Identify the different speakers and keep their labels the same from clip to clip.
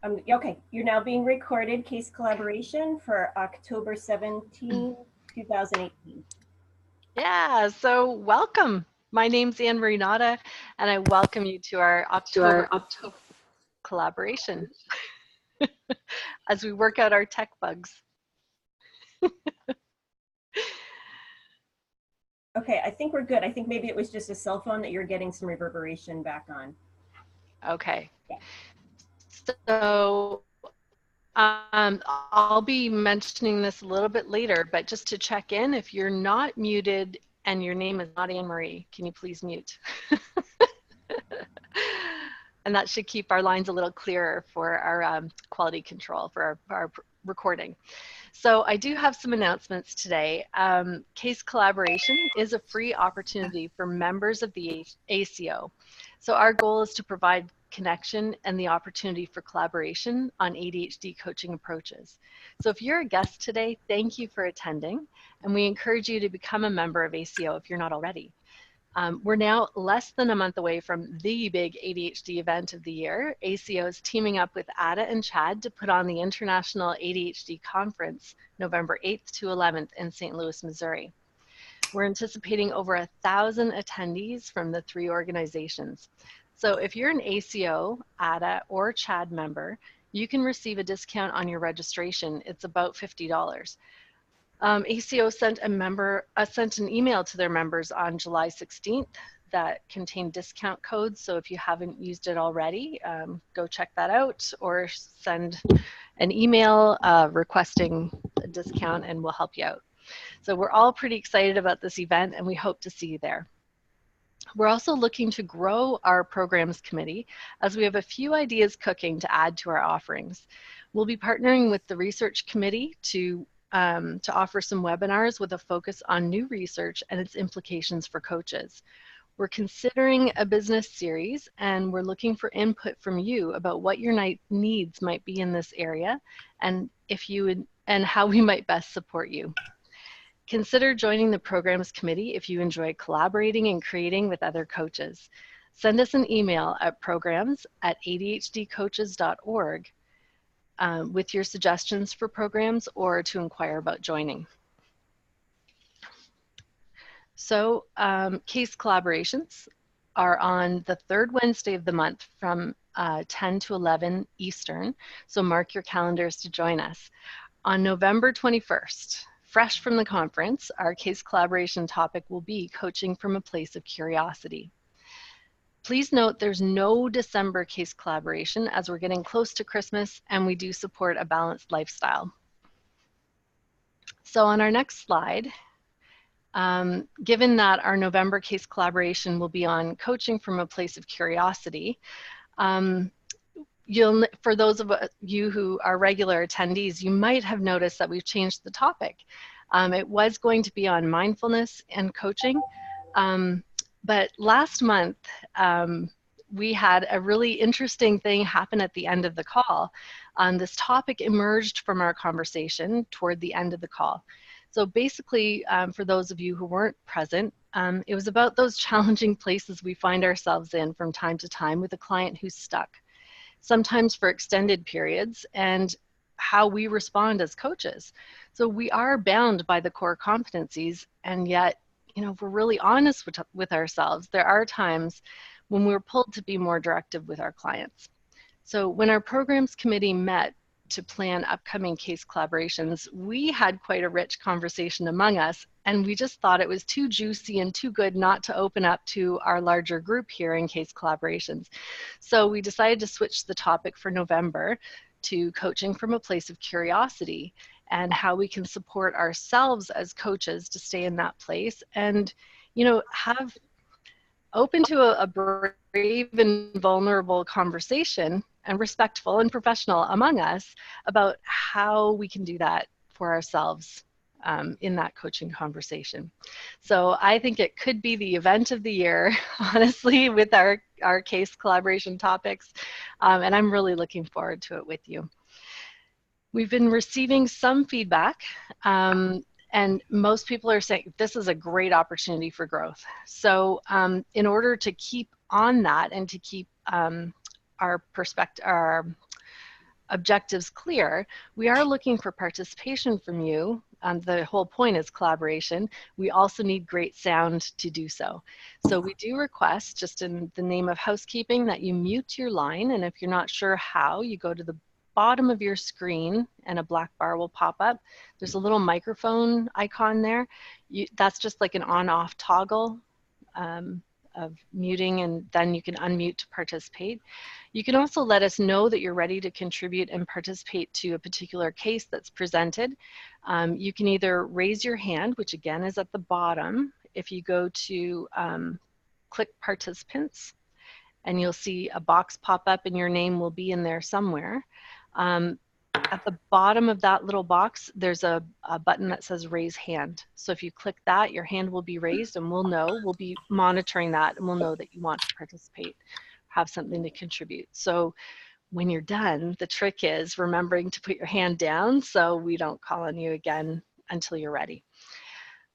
Speaker 1: Okay, you're now being recorded, case collaboration for October 17, 2018.
Speaker 2: Yeah, so welcome. My name's Anne Marie Nada, and I welcome you to our October collaboration as we work out our tech bugs.
Speaker 1: Okay, I think we're good. I think maybe it was just a cell phone that you're getting some reverberation back on.
Speaker 2: Okay.
Speaker 1: Yeah.
Speaker 2: So I'll be mentioning this a little bit later, but just to check in, if you're not muted and your name is not Anne Marie, can you please mute? And that should keep our lines a little clearer for our quality control for our recording. So I do have some announcements today. Case collaboration is a free opportunity for members of the ACO. So our goal is to provide connection and the opportunity for collaboration on ADHD coaching approaches. So if you're a guest today, thank you for attending, and we encourage you to become a member of ACO if you're not already. We're now less than a month away from the big ADHD event of the year. ACO is teaming up with ADA and CHAD to put on the International ADHD Conference November 8th to 11th in St. Louis, Missouri. We're anticipating over 1,000 attendees from the 3 organizations. So if you're an ACO, ADA, or CHAD member, you can receive a discount on your registration. It's about $50. ACO sent an email to their members on July 16th that contained discount codes. So if you haven't used it already, go check that out or send an email requesting a discount and we'll help you out. So we're all pretty excited about this event and we hope to see you there. We're also looking to grow our programs committee as we have a few ideas cooking to add to our offerings. We'll be partnering with the research committee to offer some webinars with a focus on new research and its implications for coaches. We're considering a business series and we're looking for input from you about what your needs might be in this area and how we might best support you. Consider joining the programs committee if you enjoy collaborating and creating with other coaches. Send us an email at programs@adhdcoaches.org with your suggestions for programs or to inquire about joining. So case collaborations are on the 3rd Wednesday of the month from 10 to 11 Eastern. So mark your calendars to join us. On November 21st, fresh from the conference, our case collaboration topic will be coaching from a place of curiosity. Please note there's no December case collaboration as we're getting close to Christmas and we do support a balanced lifestyle. So on our next slide, given that our November case collaboration will be on coaching from a place of curiosity, for those of you who are regular attendees, you might have noticed that we've changed the topic. It was going to be on mindfulness and coaching, but last month we had a really interesting thing happen at the end of the call. This topic emerged from our conversation toward the end of the call. So basically, for those of you who weren't present, it was about those challenging places we find ourselves in from time to time with a client who's stuck, sometimes for extended periods, and how we respond as coaches. So we are bound by the core competencies, and yet, if we're really honest with ourselves, there are times when we're pulled to be more directive with our clients. So when our programs committee met to plan upcoming case collaborations, we had quite a rich conversation among us, and we just thought it was too juicy and too good not to open up to our larger group here in case collaborations. So we decided to switch the topic for November to coaching from a place of curiosity and how we can support ourselves as coaches to stay in that place and, have open to a brave and vulnerable conversation and respectful and professional among us about how we can do that for ourselves in that coaching conversation. So I think it could be the event of the year, honestly, with our case collaboration topics, and I'm really looking forward to it with you. We've been receiving some feedback, and most people are saying this is a great opportunity for growth. So in order to keep on that and to keep our objectives clear, we are looking for participation from you. The whole point is collaboration. We also need great sound to do so. So we do request, just in the name of housekeeping, that you mute your line. And if you're not sure how, you go to the bottom of your screen and a black bar will pop up. There's a little microphone icon there. That's just like an on-off toggle of muting, and then you can unmute to participate. You can also let us know that you're ready to contribute and participate to a particular case that's presented. You can either raise your hand, which again is at the bottom. If you go to click participants, and you'll see a box pop up and your name will be in there somewhere. At the bottom of that little box, there's a button that says raise hand. So if you click that, your hand will be raised and we'll be monitoring that, and we'll know that you want to participate, have something to contribute. So when you're done, the trick is remembering to put your hand down so we don't call on you again until you're ready.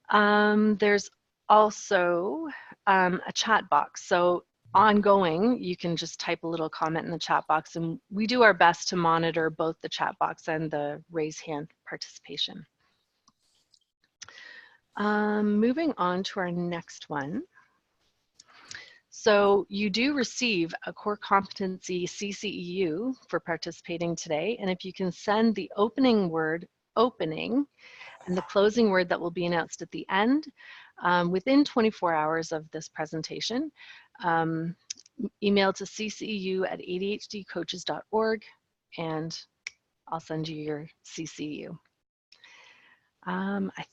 Speaker 2: There's also a chat box. So ongoing, you can just type a little comment in the chat box, and we do our best to monitor both the chat box and the raise hand participation. Moving on to our next one. So you do receive a core competency CCEU for participating today, and if you can send the opening word opening and the closing word that will be announced at the end within 24 hours of this presentation, email to cceu@adhdcoaches.org, and I'll send you your CCU. I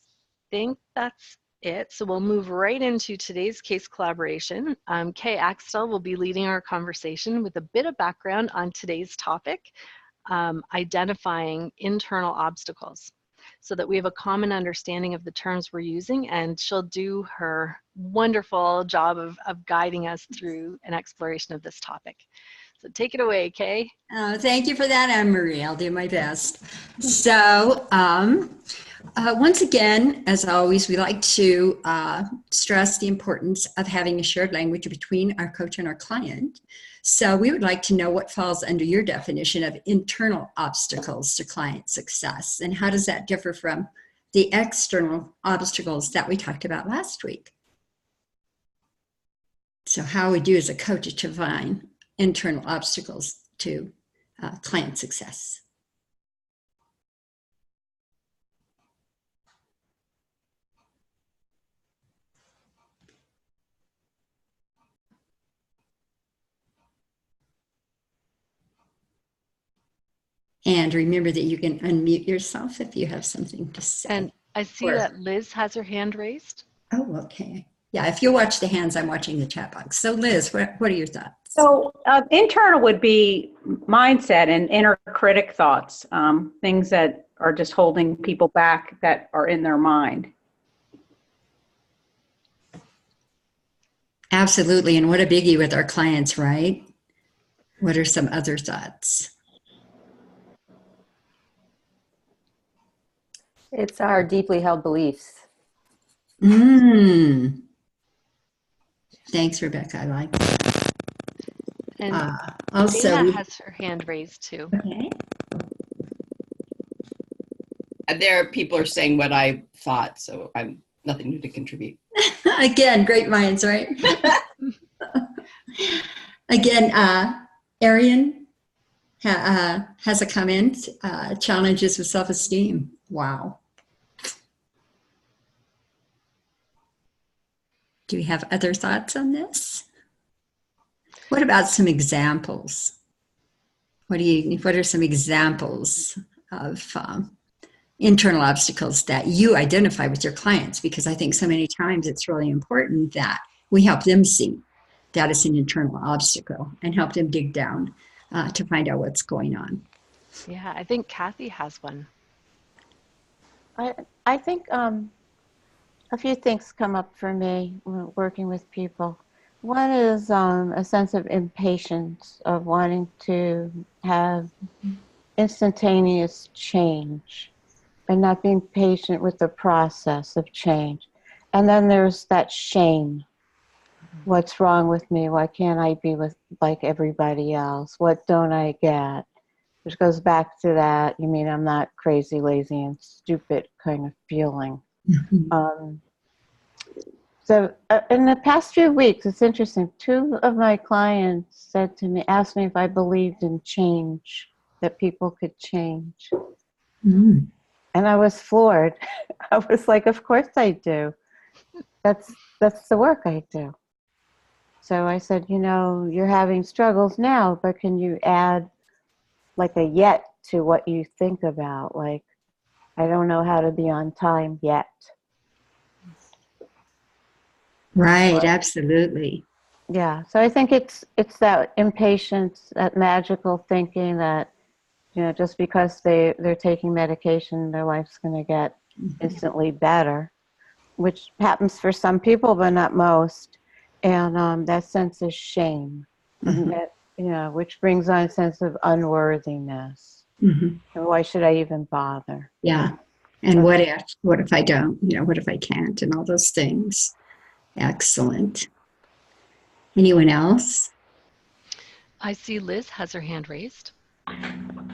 Speaker 2: think that's it. So we'll move right into today's case collaboration. Kay Axtell will be leading our conversation with a bit of background on today's topic, identifying internal obstacles, so that we have a common understanding of the terms we're using, and she'll do her wonderful job of guiding us through an exploration of this topic. So take it away, Kay.
Speaker 3: Thank you for that, Anne-Marie. I'll do my best. So once again, as always, we like to stress the importance of having a shared language between our coach and our client. So we would like to know what falls under your definition of internal obstacles to client success, and how does that differ from the external obstacles that we talked about last week? So how we do as a coach to define internal obstacles to client success. And remember that you can unmute yourself if you have something to say.
Speaker 2: And I see that Liz has her hand raised.
Speaker 3: Oh, okay. Yeah, if you watch the hands, I'm watching the chat box. So Liz, what are your thoughts?
Speaker 4: So internal would be mindset and inner critic thoughts, things that are just holding people back that are in their mind.
Speaker 3: Absolutely. And what a biggie with our clients, right? What are some other thoughts?
Speaker 5: It's our deeply held beliefs.
Speaker 3: Thanks, Rebecca. I like that.
Speaker 2: And
Speaker 3: also,
Speaker 2: Dana has her hand raised too.
Speaker 3: Okay.
Speaker 6: There, people are saying what I thought, so I'm nothing new to contribute.
Speaker 3: Again, great minds, right? Again, Arian has a comment, challenges with self-esteem. Wow. Do we have other thoughts on this? What about some examples? What are some examples of internal obstacles that you identify with your clients? Because I think so many times it's really important that we help them see that it's an internal obstacle and help them dig down to find out what's going on.
Speaker 2: Yeah, I think Kathy has one.
Speaker 5: I think a few things come up for me when working with people. One is a sense of impatience, of wanting to have instantaneous change and not being patient with the process of change. And then there's that shame. What's wrong with me? Why can't I be like everybody else? What don't I get? which goes back to that, you mean I'm not crazy, lazy, and stupid kind of feeling. So in the past few weeks, it's interesting. 2 of my clients asked me if I believed in change, that people could change.
Speaker 3: Mm.
Speaker 5: And I was floored. I was like, of course I do. That's the work I do. So I said, you're having struggles now, but can you add like a yet to what you think about? Like, I don't know how to be on time yet.
Speaker 3: Right, absolutely.
Speaker 5: Yeah. So I think it's that impatience, that magical thinking that, just because they're taking medication, their life's going to get instantly better, which happens for some people, but not most. And that sense of shame, and that, which brings on a sense of unworthiness.
Speaker 3: Mm-hmm.
Speaker 5: And why should I even bother?
Speaker 3: Yeah. And what if I don't, what if I can't, and all those things. Excellent. Anyone else?
Speaker 2: I see Liz has her hand raised.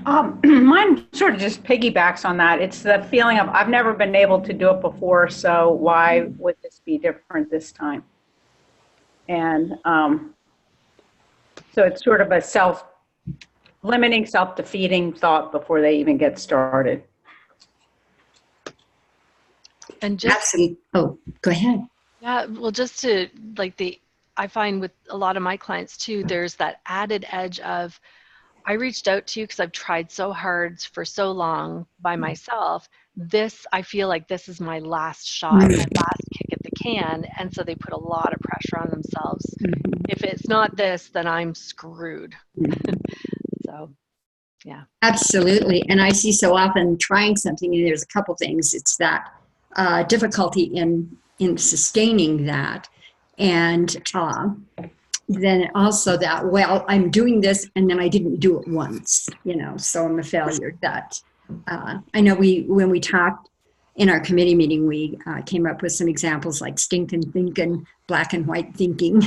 Speaker 4: Mine sort of just piggybacks on that. It's the feeling of I've never been able to do it before, so why would this be different this time? And so it's sort of a self-limiting, self-defeating thought before they even get started.
Speaker 2: And just
Speaker 3: Absolutely. Oh, go ahead.
Speaker 2: yeah, well, just to I find with a lot of my clients too, there's that added edge of, I reached out to you because I've tried so hard for so long by myself. I feel like this is my last shot, my last kick at the can. And so they put a lot of pressure on themselves. If it's not this, then I'm screwed. So, yeah.
Speaker 3: Absolutely. And I see so often trying something, and there's a couple things. It's that difficulty in sustaining that. And then also that, well, I'm doing this and then I didn't do it once, so I'm a failure. That I know when we talked in our committee meeting, we came up with some examples like stinking thinking, black and white thinking,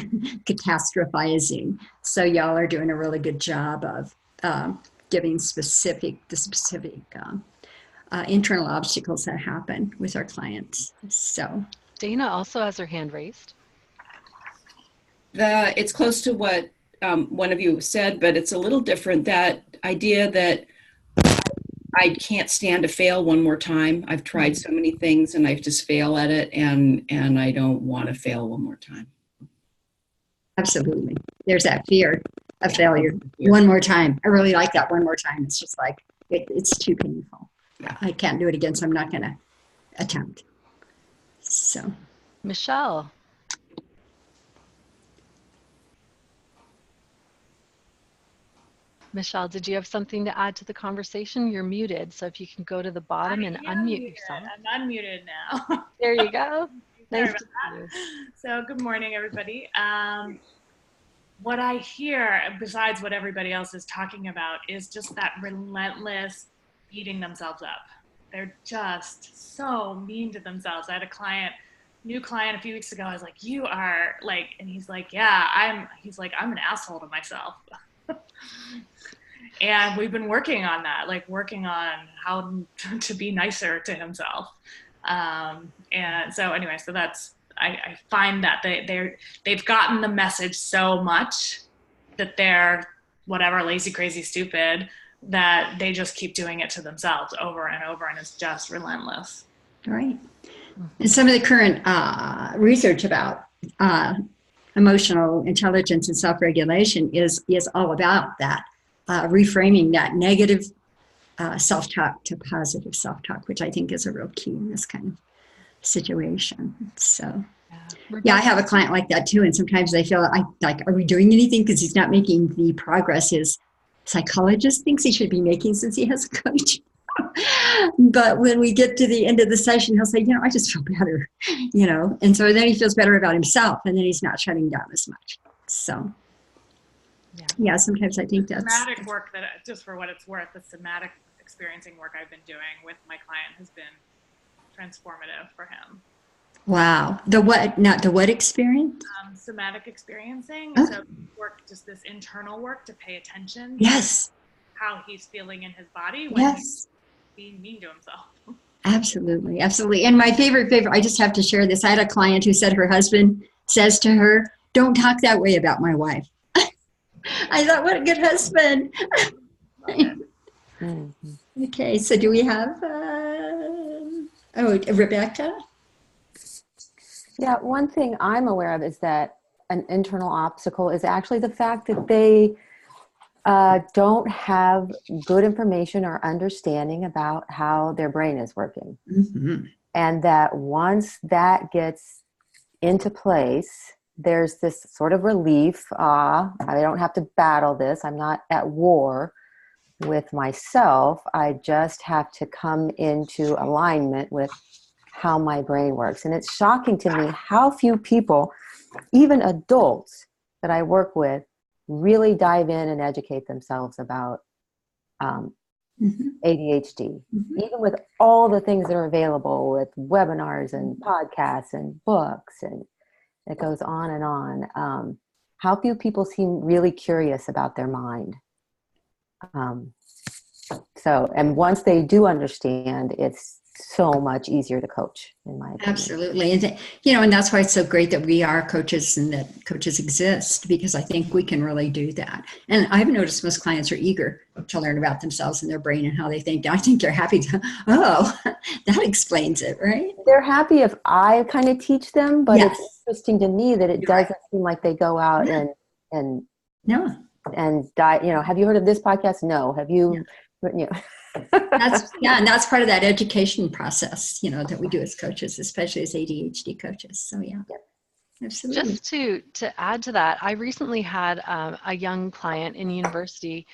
Speaker 3: catastrophizing. So y'all are doing a really good job of giving the specific internal obstacles that happen with our clients. So
Speaker 2: Dana also has her hand raised.
Speaker 6: It's close to what one of you said, but it's a little different. That idea that I can't stand to fail one more time. I've tried so many things and I just fail at it, and I don't want to fail one more time.
Speaker 3: absolutely. There's that fear of failure. One more time. I really like that one more time. It's just like, it's too painful.
Speaker 6: Yeah.
Speaker 3: I can't do it again, so I'm not going to attempt. So.
Speaker 2: Michelle. Michelle, did you have something to add to the conversation? You're muted, so if you can go to the bottom and unmute yourself.
Speaker 7: I'm unmuted now.
Speaker 2: There you go. Nice to see you.
Speaker 7: So good morning, everybody. What I hear, besides what everybody else is talking about, is just that relentless beating themselves up. They're just so mean to themselves. I had a new client a few weeks ago. I was like, you are like, and he's like, yeah, I'm an asshole to myself. And we've been working on that, working on how to be nicer to himself. And so anyway, so that's, I find that they've gotten the message so much that they're whatever, lazy, crazy, stupid, that they just keep doing it to themselves over and over, and it's just relentless.
Speaker 3: All right. And some of the current research about emotional intelligence and self-regulation is all about that, reframing that negative self-talk to positive self-talk, which I think is a real key in this kind of situation. So, yeah, I have a client like that too, and sometimes I feel like, are we doing anything? Because he's not making the progress his psychologist thinks he should be making since he has a coach. But when we get to the end of the session, he'll say, I just feel better, and so then he feels better about himself, and then he's not shutting down as much. So, yeah, sometimes I think that's
Speaker 7: somatic work that, just for what it's worth, the somatic experiencing work I've been doing with my client has been transformative for him.
Speaker 3: Wow. The what? Not the what experience?
Speaker 7: Somatic experiencing.
Speaker 3: Oh.
Speaker 7: So work, just this internal work to pay attention.
Speaker 3: Yes.
Speaker 7: how he's feeling in his body when
Speaker 3: Yes.
Speaker 7: he's being mean to himself.
Speaker 3: Absolutely, absolutely. And my favorite, I just have to share this. I had a client who said her husband says to her, "Don't talk that way about my wife." I thought, what a good husband. Okay, so do we have, Rebecca?
Speaker 8: Yeah, one thing I'm aware of is that an internal obstacle is actually the fact that they don't have good information or understanding about how their brain is working.
Speaker 3: Mm-hmm.
Speaker 8: And that once that gets into place, there's this sort of relief. I don't have to battle this. I'm not at war with myself. I just have to come into alignment with how my brain works. And it's shocking to me how few people, even adults that I work with, really dive in and educate themselves about ADHD, even with all the things that are available with webinars and podcasts and books, and it goes on and on. How few people seem really curious about their mind. And once they do understand, it's so much easier to coach, in my opinion.
Speaker 3: Absolutely. And, and that's why it's so great that we are coaches and that coaches exist, because I think we can really do that. And I've noticed most clients are eager to learn about themselves and their brain and how they think. I think they're happy to, that explains it, right?
Speaker 8: They're happy if I kind of teach them, but
Speaker 3: Yes.
Speaker 8: It's interesting to me that it doesn't seem like they go out and die. Have you heard of this podcast? No. Have you? Yeah.
Speaker 3: And that's part of that education process, that we do as coaches, especially as ADHD coaches. So absolutely.
Speaker 2: Just to add to that, I recently had a young client in university.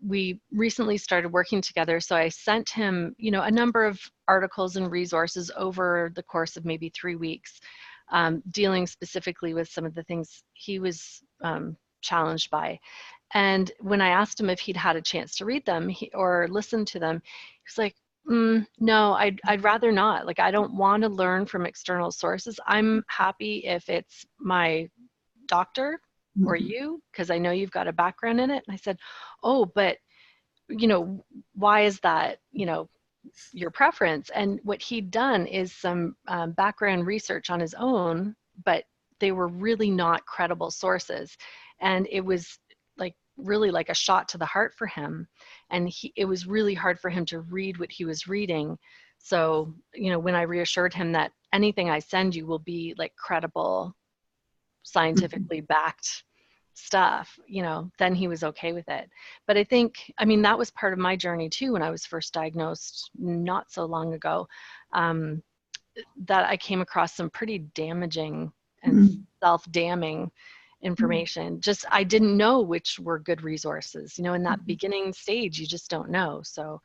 Speaker 2: We recently started working together, so I sent him, a number of articles and resources over the course of maybe 3 weeks, dealing specifically with some of the things he was challenged by. And when I asked him if he'd had a chance to read them or listen to them, he was like, no, I'd rather not. Like, I don't want to learn from external sources. I'm happy if it's my doctor or you, because I know you've got a background in it. And I said, oh, but, why is that, your preference? And what he'd done is some background research on his own, but they were really not credible sources. And it was really like a shot to the heart for him. And it was really hard for him to read what he was reading. So, when I reassured him that anything I send you will be like credible, scientifically backed stuff, then he was okay with it. But I think, that was part of my journey too, when I was first diagnosed not so long ago, that I came across some pretty damaging and self-damning information. Just, I didn't know which were good resources, in that beginning stage, you just don't know. So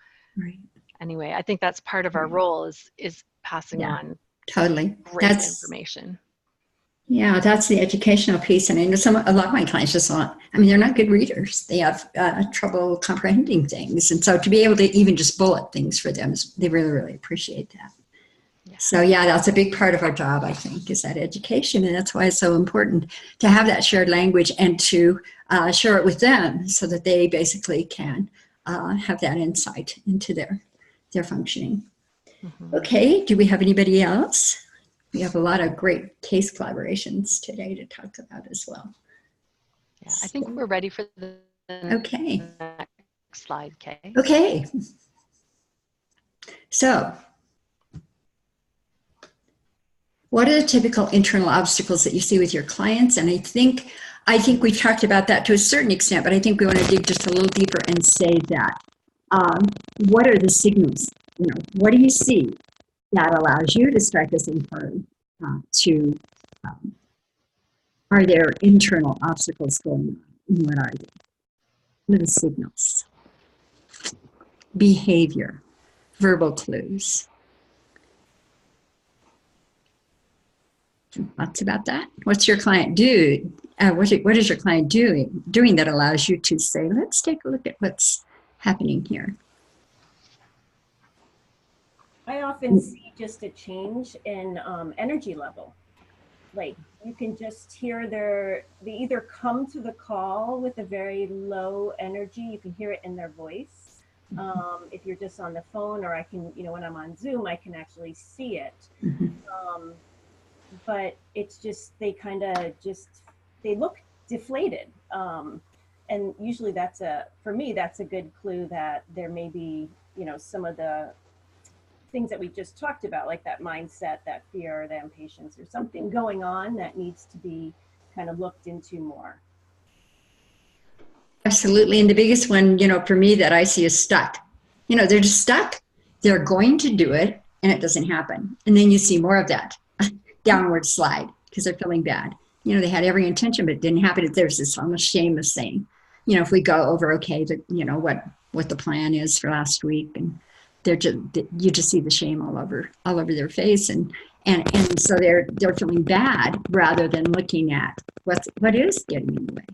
Speaker 2: anyway, I think that's part of our role is passing on
Speaker 3: totally
Speaker 2: great information.
Speaker 3: Yeah, that's the educational piece. And I know a lot of my clients just they're not good readers. They have trouble comprehending things. And so to be able to even just bullet things for them, they really, really appreciate that. So that's a big part of our job, I think, is that education. And that's why it's so important to have that shared language and to share it with them so that they basically can have that insight into their functioning. Okay, do we have anybody else? We have a lot of great case collaborations today to talk about as well.
Speaker 2: Yeah, I think we're ready for the next slide, Kay.
Speaker 3: Okay. So, what are the typical internal obstacles that you see with your clients? And I think we've talked about that to a certain extent, but I think we want to dig just a little deeper and say that what are the signals? What do you see that allows you to start this inquiry are there internal obstacles going on? And what are they? What are the signals? Behavior, verbal clues. Thoughts about that? What's your client do? What is your client doing that allows you to say, let's take a look at what's happening here?
Speaker 1: I often see just a change in energy level. like you can just hear they either come to the call with a very low energy, you can hear it in their voice. If you're just on the phone, or I can, when I'm on Zoom, I can actually see it. But it's just, they kind of they look deflated. And usually for me, that's a good clue that there may be, some of the things that we just talked about, like that mindset, that fear, the impatience, or something going on that needs to be kind of looked into more.
Speaker 3: Absolutely. And the biggest one, for me that I see is stuck. They're just stuck. They're going to do it and it doesn't happen. And then you see more of that downward slide because they're feeling bad. They had every intention, but it didn't happen. There's this almost shameless thing. If we go over, okay, what the plan is for last week, and you just see the shame all over their face. And so they're feeling bad rather than looking at what is getting in the way.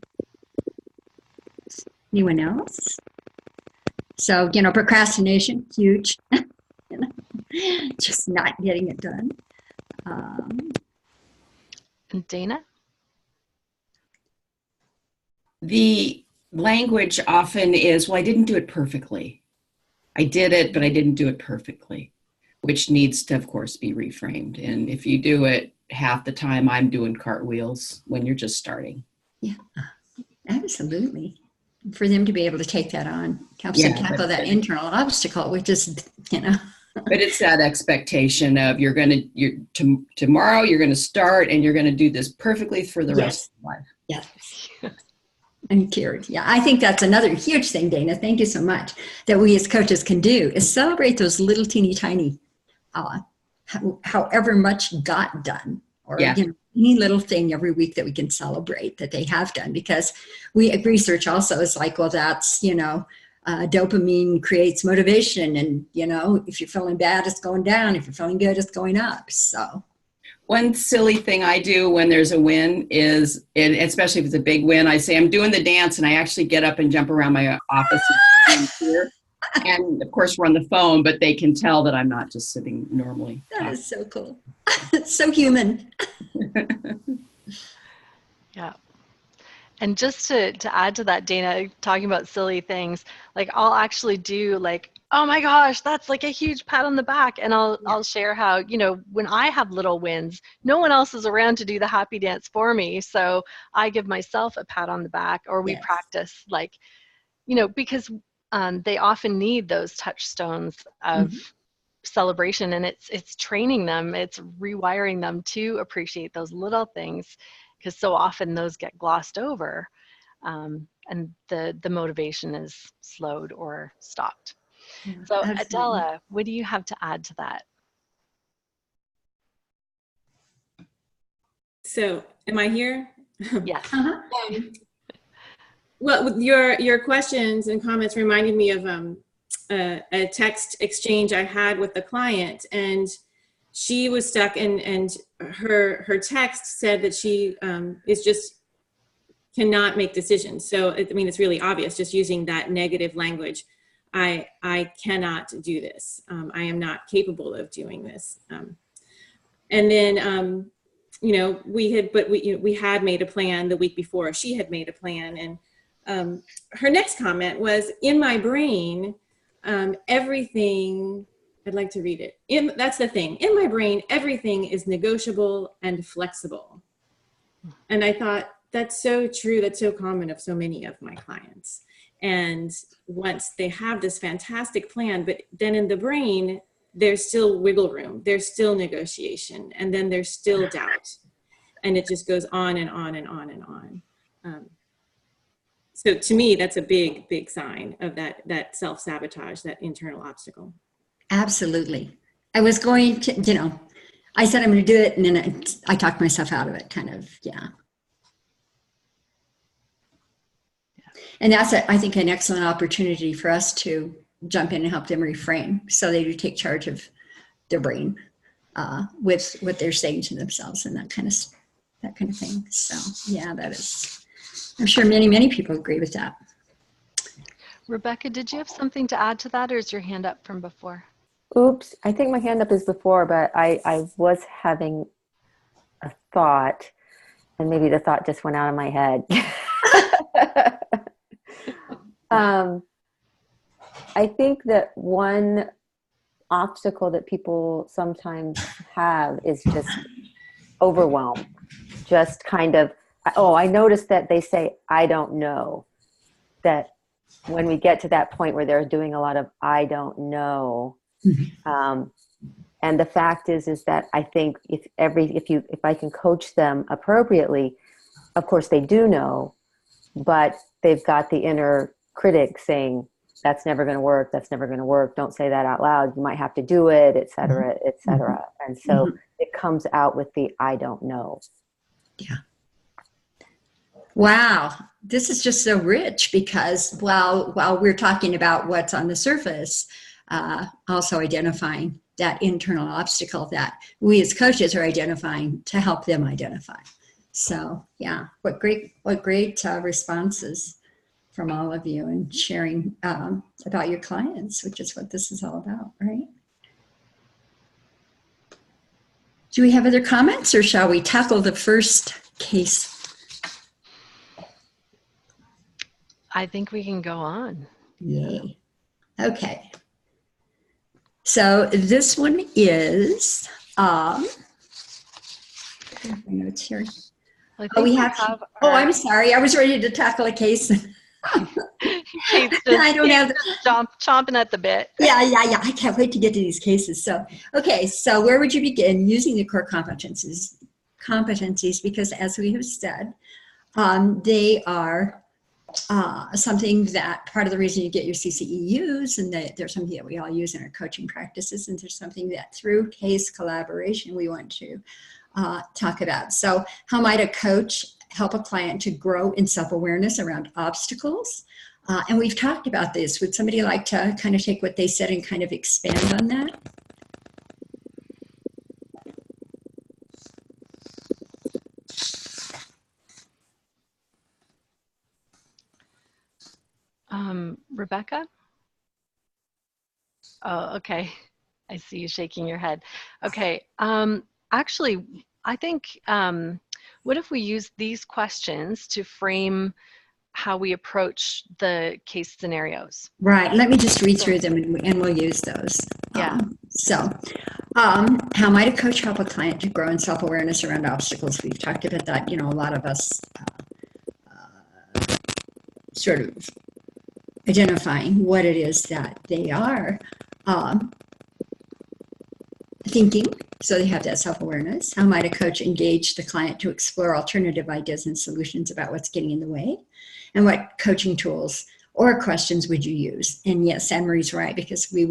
Speaker 3: Anyone else? So, procrastination, huge. Just not getting it done.
Speaker 2: And Dana?
Speaker 6: The language often is, well, I didn't do it perfectly. I did it, but I didn't do it perfectly, which needs to, of course, be reframed. And if you do it half the time, I'm doing cartwheels when you're just starting.
Speaker 3: Yeah, absolutely. For them to be able to take that on, helps them tackle that internal obstacle, which is,
Speaker 6: But it's that expectation of tomorrow you're going to start and you're going to do this perfectly for the rest of your life.
Speaker 3: Yes. I'm cured. Yeah, I think that's another huge thing, Dana. Thank you so much. That we as coaches can do is celebrate those little teeny tiny, however much got done, or any little thing every week that we can celebrate that they have done. Because research also is like, well, that's dopamine creates motivation, and if you're feeling bad, it's going down. If you're feeling good, it's going up. So.
Speaker 6: One silly thing I do when there's a win is, and especially if it's a big win, I say I'm doing the dance, and I actually get up and jump around my office and of course we're on the phone, but they can tell that I'm not just sitting normally.
Speaker 3: That is so cool. It's so human.
Speaker 2: Yeah. And just to add to that, Dana, talking about silly things, like I'll actually do like, oh my gosh, that's like a huge pat on the back. And I'll share how, when I have little wins, no one else is around to do the happy dance for me. So I give myself a pat on the back, or we practice like, because they often need those touchstones of celebration, and it's training them, it's rewiring them to appreciate those little things, because so often those get glossed over, and the motivation is slowed or stopped. So
Speaker 3: Absolutely.
Speaker 2: Adela, what do you have to add to that?
Speaker 9: So am I here?
Speaker 2: Yes.
Speaker 9: Well, your questions and comments reminded me of a text exchange I had with the client, and she was stuck, and her text said that she cannot make decisions. So it's really obvious, just using that negative language. I cannot do this. I am not capable of doing this. And then we had made a plan the week before. She had made a plan, and her next comment was, in my brain, everything, I'd like to read it. That's the thing. In my brain, everything is negotiable and flexible. And I thought, that's so true. That's so common of so many of my clients. And once they have this fantastic plan, but then in the brain, there's still wiggle room. There's still negotiation. And then there's still doubt. And it just goes on and on and on and on. So to me, that's a big, big sign of that self-sabotage, that internal obstacle.
Speaker 3: Absolutely. I was going to, I said I'm going to do it, and then I talked myself out of it, kind of, yeah. And that's, I think, an excellent opportunity for us to jump in and help them reframe, so they do take charge of their brain with what they're saying to themselves and that kind of thing. So yeah, that is, I'm sure many people agree with that.
Speaker 2: Rebecca, did you have something to add to that, or is your hand up from before?
Speaker 8: Oops, I think my hand up is before, but I was having a thought, and maybe the thought just went out of my head. I think that one obstacle that people sometimes have is just overwhelm. Just kind of, oh, I noticed that they say, I don't know. That when we get to that point where they're doing a lot of, I don't know. And the fact is that I think if I can coach them appropriately, of course they do know, but they've got the inner critic saying, that's never going to work. That's never going to work. Don't say that out loud. You might have to do it, et cetera, et cetera. And so it comes out with the, I don't know.
Speaker 3: Yeah. Wow. This is just so rich because while we're talking about what's on the surface, also identifying that internal obstacle that we as coaches are identifying to help them identify. So yeah, what great responses from all of you and sharing about your clients, which is what this is all about, right? Do we have other comments or shall we tackle the first case?
Speaker 2: I think we can go on.
Speaker 3: Yay. Okay. So this one is, my notes here.
Speaker 2: Well,
Speaker 3: I'm sorry. I was ready to tackle a case.
Speaker 2: Kate's
Speaker 3: I don't have
Speaker 2: chomping at the bit.
Speaker 3: Yeah. I can't wait to get to these cases. So, okay. So where would you begin using the core competencies? Because as we have said, they are something that part of the reason you get your CCEUs, and that there's something that we all use in our coaching practices, and there's something that through case collaboration we want to talk about. So how might a coach help a client to grow in self-awareness around obstacles? And we've talked about this. Would somebody like to kind of take what they said and kind of expand on that?
Speaker 2: Rebecca? Oh, okay. I see you shaking your head. Okay. Actually, I think, what if we use these questions to frame how we approach the case scenarios?
Speaker 3: Right. Let me just read through them and we'll use those.
Speaker 2: Yeah.
Speaker 3: How might a coach help a client to grow in self-awareness around obstacles? We've talked about that. You know, a lot of us sort of identifying what it is that they are thinking, so they have that self-awareness. How might a coach engage the client to explore alternative ideas and solutions about what's getting in the way? And what coaching tools or questions would you use? And yes, Anne Marie's right, because we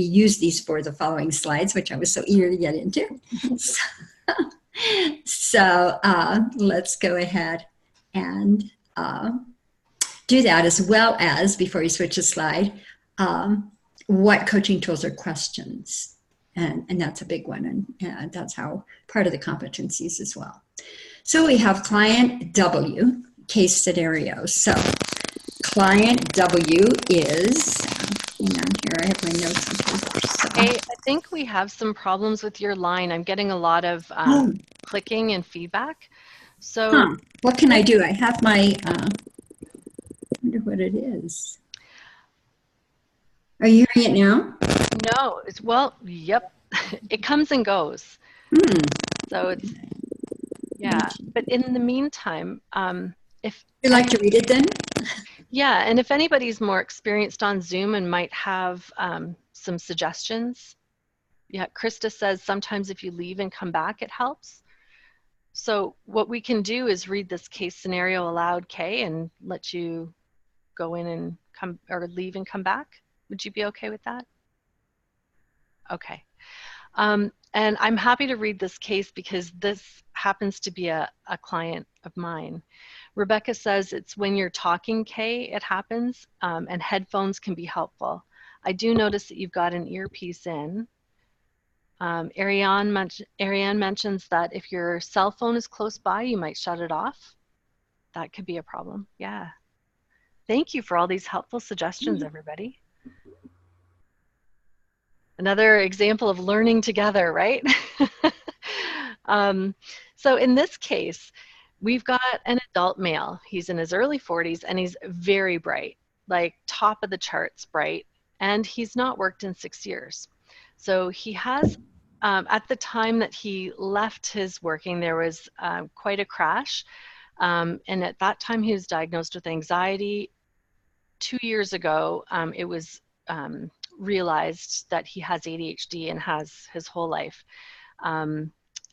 Speaker 3: use these for the following slides, which I was so eager to get into. So let's go ahead and do that, as well as, before we switch the slide, what coaching tools or questions? And that's a big one, and that's how part of the competencies as well. So we have client W, case scenario. So client W is, hang on here, I have my notes on paper. So.
Speaker 2: Hey, I think we have some problems with your line. I'm getting a lot of clicking and feedback. So
Speaker 3: what can I do? I have my, I wonder what it is. Are you hearing it now?
Speaker 2: No, yep. It comes and goes. So it's, yeah. But in the meantime, if
Speaker 3: you'd like to read it then?
Speaker 2: Yeah, and if anybody's more experienced on Zoom and might have some suggestions. Yeah, Krista says sometimes if you leave and come back, it helps. So what we can do is read this case scenario aloud, Kay, and let you go in and come, or leave and come back. Would you be okay with that? Okay. And I'm happy to read this case because this happens to be a client of mine. Rebecca says it's when you're talking, Kay, it happens, and headphones can be helpful. I do notice that you've got an earpiece in. Ariane mentions that if your cell phone is close by, you might shut it off. That could be a problem. Yeah. Thank you for all these helpful suggestions, everybody. Another example of learning together, right? So in this case, we've got an adult male. He's in his early 40s and he's very bright, like top of the charts bright, and he's not worked in 6 years. So he has, at the time that he left his working, there was quite a crash. And at that time, he was diagnosed with anxiety. 2 years ago, it was realized that he has ADHD and has his whole life.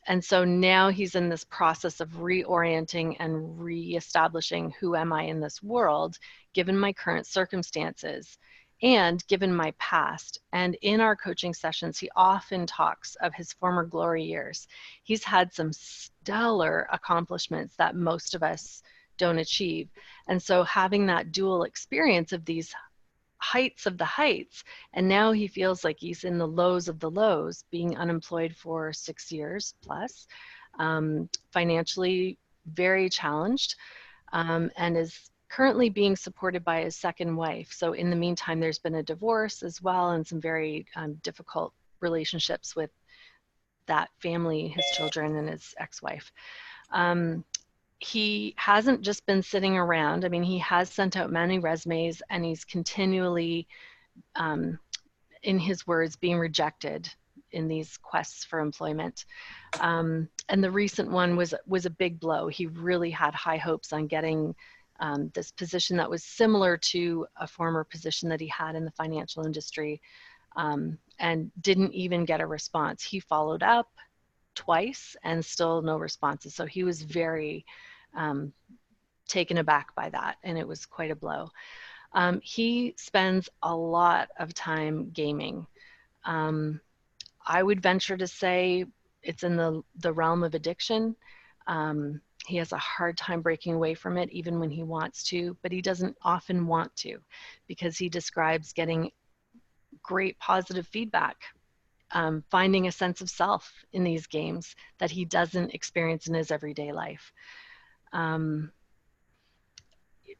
Speaker 2: And so now he's in this process of reorienting and reestablishing who am I in this world, given my current circumstances and given my past. And in our coaching sessions, he often talks of his former glory years. He's had some stellar accomplishments that most of us don't achieve. And so having that dual experience of these heights of the heights, and now he feels like he's in the lows of the lows, being unemployed for 6 years plus, financially very challenged, and is currently being supported by his second wife. So in the meantime, there's been a divorce as well, and some very difficult relationships with that family, his children and his ex-wife. He hasn't just been sitting around. I mean, he has sent out many resumes and he's continually, in his words, being rejected in these quests for employment. And the recent one was a big blow. He really had high hopes on getting this position that was similar to a former position that he had in the financial industry, and didn't even get a response. He followed up twice and still no responses. So he was very taken aback by that, and it was quite a blow. He spends a lot of time gaming. I would venture to say it's in the realm of addiction. He has a hard time breaking away from it, even when he wants to, but he doesn't often want to, because he describes getting great positive feedback, finding a sense of self in these games that he doesn't experience in his everyday life.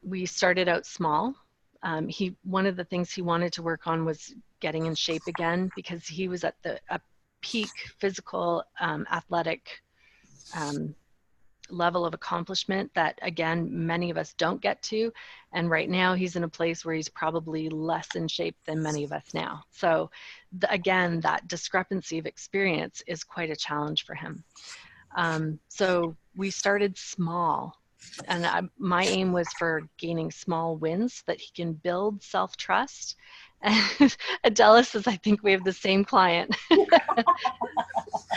Speaker 2: We started out small. One of the things he wanted to work on was getting in shape again, because he was at a peak physical, athletic level of accomplishment that, again, many of us don't get to. And right now he's in a place where he's probably less in shape than many of us now. So again, that discrepancy of experience is quite a challenge for him. So we started small, and my aim was for gaining small wins that he can build self-trust. And Adela says, I think we have the same client.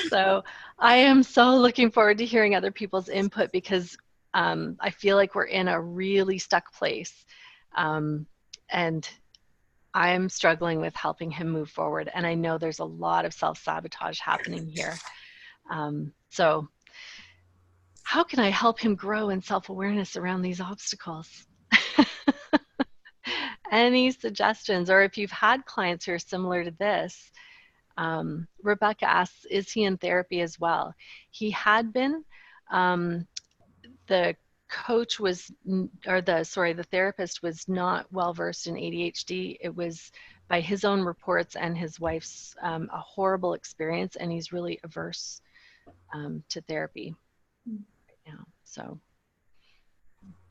Speaker 2: So I am so looking forward to hearing other people's input, because I feel like we're in a really stuck place. And I'm struggling with helping him move forward. And I know there's a lot of self-sabotage happening here. So how can I help him grow in self-awareness around these obstacles? Any suggestions? Or if you've had clients who are similar to this, Rebecca asks, is he in therapy as well? He had been. The coach was, the therapist was not well versed in ADHD. It was, by his own reports and his wife's, a horrible experience, and he's really averse to therapy right now. So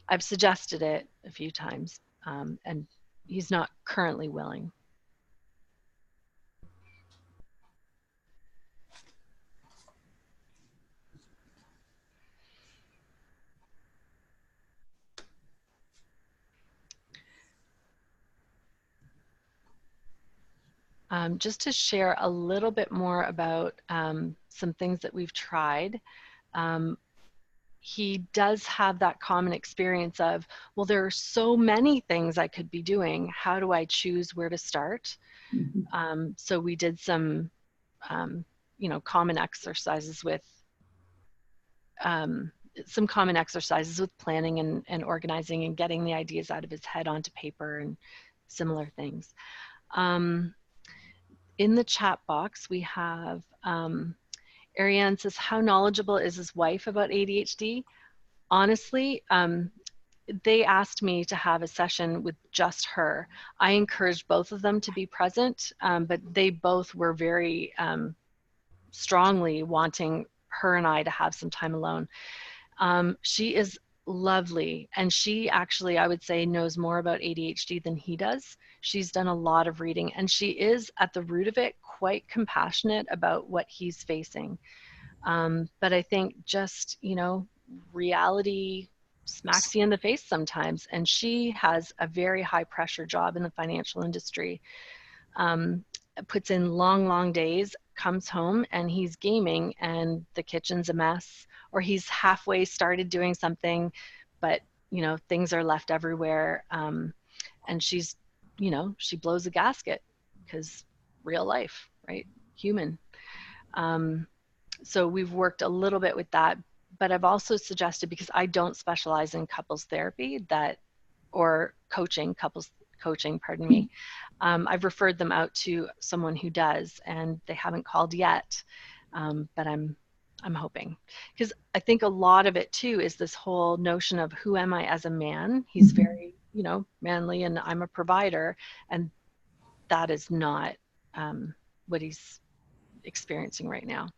Speaker 2: I've suggested it a few times, and he's not currently willing. Just to share a little bit more about some things that we've tried. He does have that common experience of, well, there are so many things I could be doing. How do I choose where to start? Mm-hmm. So we did some, common exercises with planning and organizing and getting the ideas out of his head onto paper and similar things. In the chat box, we have Ariane says, how knowledgeable is his wife about ADHD? Honestly, they asked me to have a session with just her. I encouraged both of them to be present, but they both were very strongly wanting her and I to have some time alone. She is lovely, and she actually, I would say, knows more about ADHD than he does. She's done a lot of reading, and she is, at the root of it, quite compassionate about what he's facing. But I think just, you know, reality smacks you in the face sometimes, and she has a very high pressure job in the financial industry. Puts in long days, comes home, and he's gaming, and the kitchen's a mess, or he's halfway started doing something, but, you know, things are left everywhere. And she's, you know, she blows a gasket, because real life, right? Human. So we've worked a little bit with that, but I've also suggested, because I don't specialize in couples therapy, that, or coaching, couples coaching, pardon me. I've referred them out to someone who does, and they haven't called yet, but I'm hoping, because I think a lot of it too is this whole notion of who am I as a man. He's very, you know, manly, and I'm a provider, and that is not what he's experiencing right now.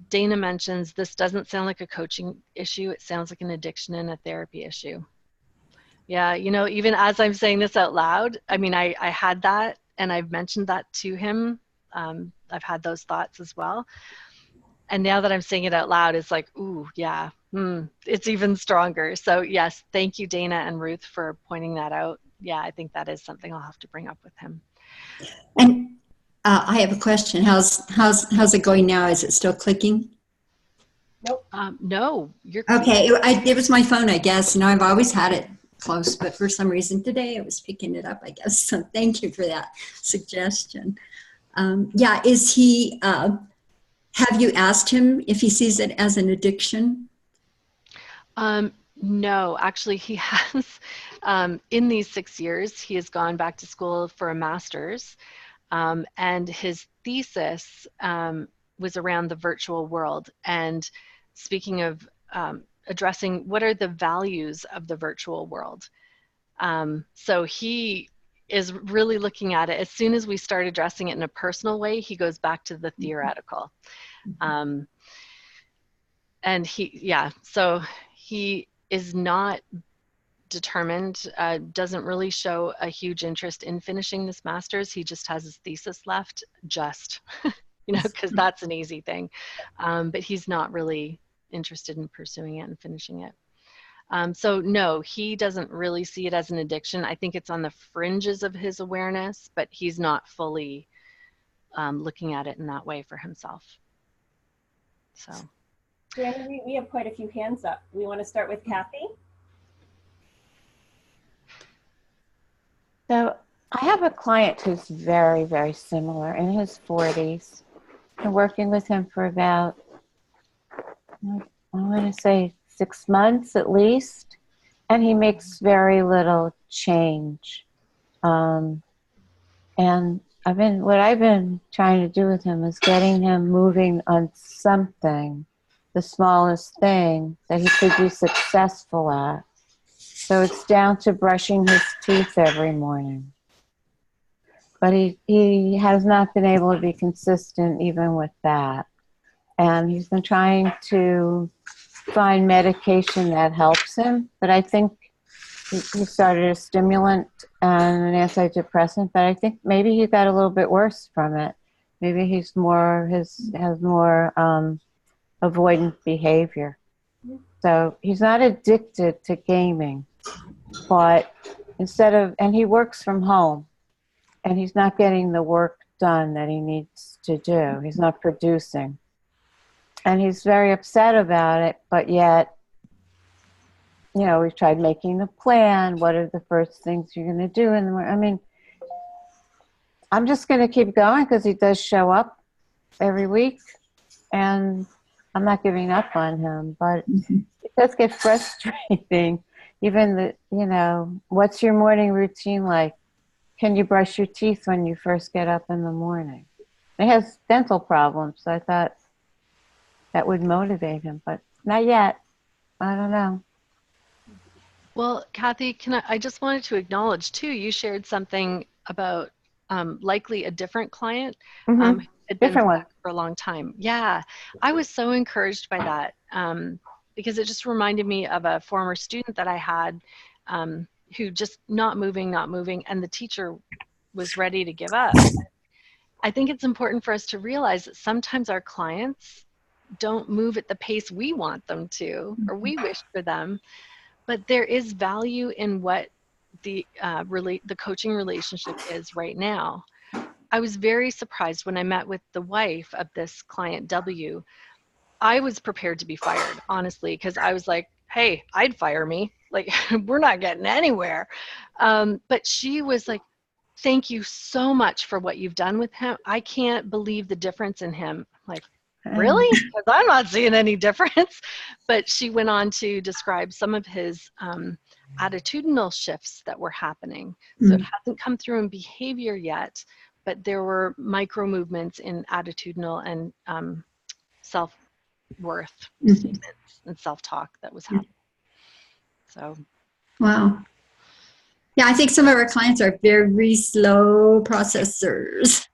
Speaker 2: Dana mentions this doesn't sound like a coaching issue. It sounds like an addiction and a therapy issue. Yeah, you know, even as I'm saying this out loud, I mean, I had that, and I've mentioned that to him. I've had those thoughts as well. And now that I'm saying it out loud, it's like, ooh, yeah, it's even stronger. So yes, thank you, Dana and Ruth, for pointing that out. Yeah, I think that is something I'll have to bring up with him.
Speaker 3: And I have a question. How's it going now? Is it still clicking?
Speaker 1: Nope.
Speaker 2: No, you're
Speaker 3: okay. It was my phone, I guess. You know, I've always had it close, but for some reason today it was picking it up, I guess. So thank you for that suggestion. Yeah, is he? Have you asked him if he sees it as an addiction?
Speaker 2: No, actually, he has. In these 6 years, he has gone back to school for a master's. And his thesis was around the virtual world, and speaking of addressing what are the values of the virtual world. So he is really looking at it. As soon as we start addressing it in a personal way, he goes back to the theoretical. And so he is not determined, doesn't really show a huge interest in finishing this master's. He just has his thesis left, you know, because that's an easy thing. But he's not really interested in pursuing it and finishing it. So no, he doesn't really see it as an addiction. I think it's on the fringes of his awareness, but he's not fully looking at it in that way for himself. So.
Speaker 1: Brandon, we have quite a few hands up. We want to start with Kathy.
Speaker 5: So I have a client who's very, very similar, in his 40s. Been working with him for about, I want to say 6 months at least, and he makes very little change. And what I've been trying to do with him is getting him moving on something, the smallest thing that he could be successful at. So it's down to brushing his teeth every morning. But he has not been able to be consistent even with that. And he's been trying to find medication that helps him. But I think he started a stimulant and an antidepressant, but I think maybe he got a little bit worse from it. Maybe has more avoidant behavior. So he's not addicted to gaming, but and he works from home, and he's not getting the work done that he needs to do. He's not producing. And he's very upset about it, but yet, you know, we've tried making the plan. What are the first things you're going to do in the morning? I mean, I'm just going to keep going because he does show up every week, and I'm not giving up on him, but it does get frustrating. Even what's your morning routine like? Can you brush your teeth when you first get up in the morning? He has dental problems, so I thought that would motivate him, but not yet. I don't know.
Speaker 2: Well, Kathy, I just wanted to acknowledge too, you shared something about likely a different client.
Speaker 5: Different one.
Speaker 2: for a long time. Yeah, I was so encouraged by that because it just reminded me of a former student that I had who just not moving, and the teacher was ready to give up. I think it's important for us to realize that sometimes our clients don't move at the pace we want them to, or we wish for them, but there is value in what the coaching relationship is right now. I was very surprised when I met with the wife of this client W. I was prepared to be fired, honestly, because I was like, hey, I'd fire me. Like, we're not getting anywhere. But she was like, thank you so much for what you've done with him. I can't believe the difference in him. Like, really? Because I'm not seeing any difference. But she went on to describe some of his attitudinal shifts that were happening. So it hasn't come through in behavior yet, but there were micro movements in attitudinal and self-worth statements and self-talk that was happening. So.
Speaker 3: Wow. Yeah, I think some of our clients are very slow processors.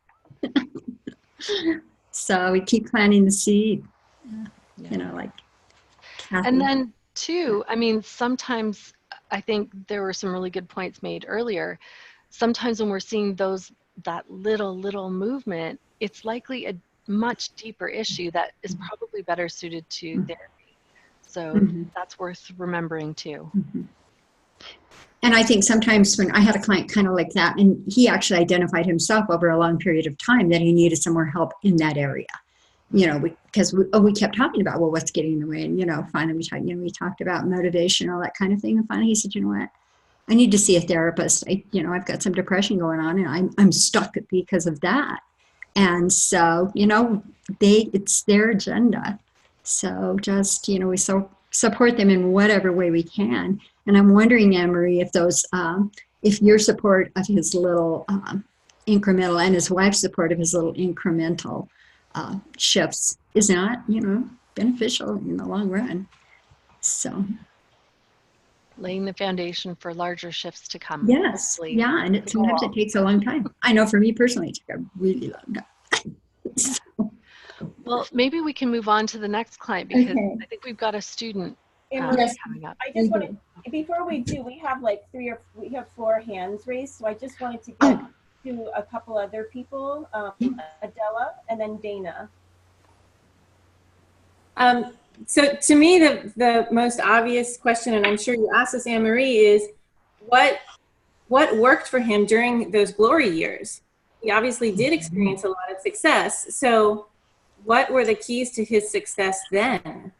Speaker 3: So we keep planting the seed, you know, like Kathy.
Speaker 2: And then too, I mean, sometimes I think there were some really good points made earlier. Sometimes when we're seeing that little movement, it's likely a much deeper issue that is probably better suited to therapy. So that's worth remembering too.
Speaker 3: And I think sometimes when I had a client kind of like that, and he actually identified himself over a long period of time that he needed some more help in that area, you know, because we kept talking about, well, what's getting in the way? And, you know, finally we talked about motivation, all that kind of thing. And finally he said, you know what, I need to see a therapist. I've got some depression going on and I'm stuck because of that. And so, you know, it's their agenda. So just, you know, we support them in whatever way we can. And I'm wondering, Anne-Marie, if if your support of his little incremental and his wife's support of his little incremental shifts is not, you know, beneficial in the long run. So.
Speaker 2: Laying the foundation for larger shifts to come.
Speaker 3: Yes.
Speaker 2: Hopefully.
Speaker 3: Yeah. And sometimes it takes a long time. I know for me personally, it took a really long time. So.
Speaker 2: Well, maybe we can move on to the next client because I think we've got a student coming up.
Speaker 1: I just wanted, before we do, we have 4 hands raised. So I just wanted to get to a couple other people, Adela and then Dana.
Speaker 9: So to me, the most obvious question, and I'm sure you asked this, Anne-Marie, is what worked for him during those glory years? He obviously did experience a lot of success. So what were the keys to his success then?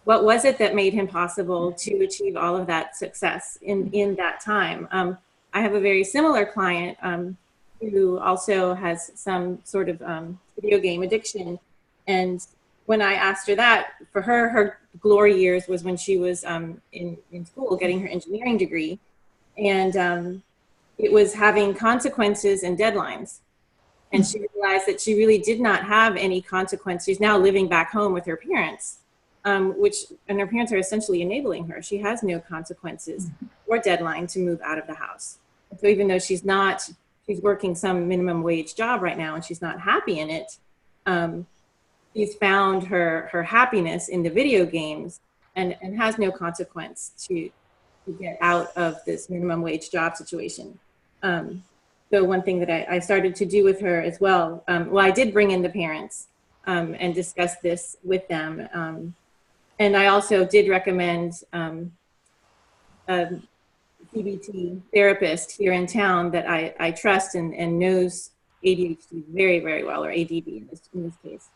Speaker 9: What was it that made him possible to achieve all of that success in that time? I have a very similar client who also has some sort of video game addiction. And when I asked her that, for her glory years was when she was in school getting her engineering degree. And it was having consequences and deadlines. And she realized that she really did not have any consequence. She's now living back home with her parents, and her parents are essentially enabling her. She has no consequences or deadline to move out of the house. And so even though she's working some minimum wage job right now and she's not happy in it, she's found her happiness in the video games and has no consequence to get out of this minimum wage job situation. So one thing that I started to do with her as well, I did bring in the parents and discuss this with them. And I also did recommend a CBT therapist here in town that I trust and knows ADHD very, very well, or ADD in this case,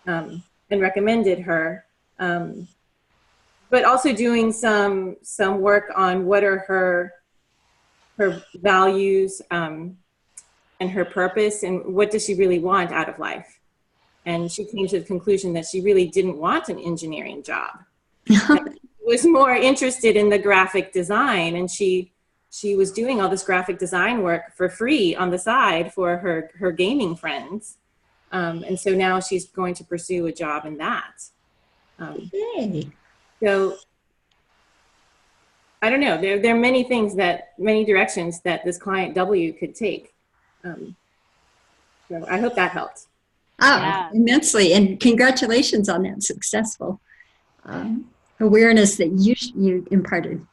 Speaker 9: and recommended her. But also doing some work on what are her values and her purpose, and what does she really want out of life. And she came to the conclusion that she really didn't want an engineering job. Was more interested in the graphic design, and she was doing all this graphic design work for free on the side for her gaming friends. And so now she's going to pursue a job in that. So I don't know, there are many directions that this client W could take. So I hope that helped.
Speaker 3: Oh,
Speaker 2: Yeah.
Speaker 3: immensely. And congratulations on that successful awareness that you imparted.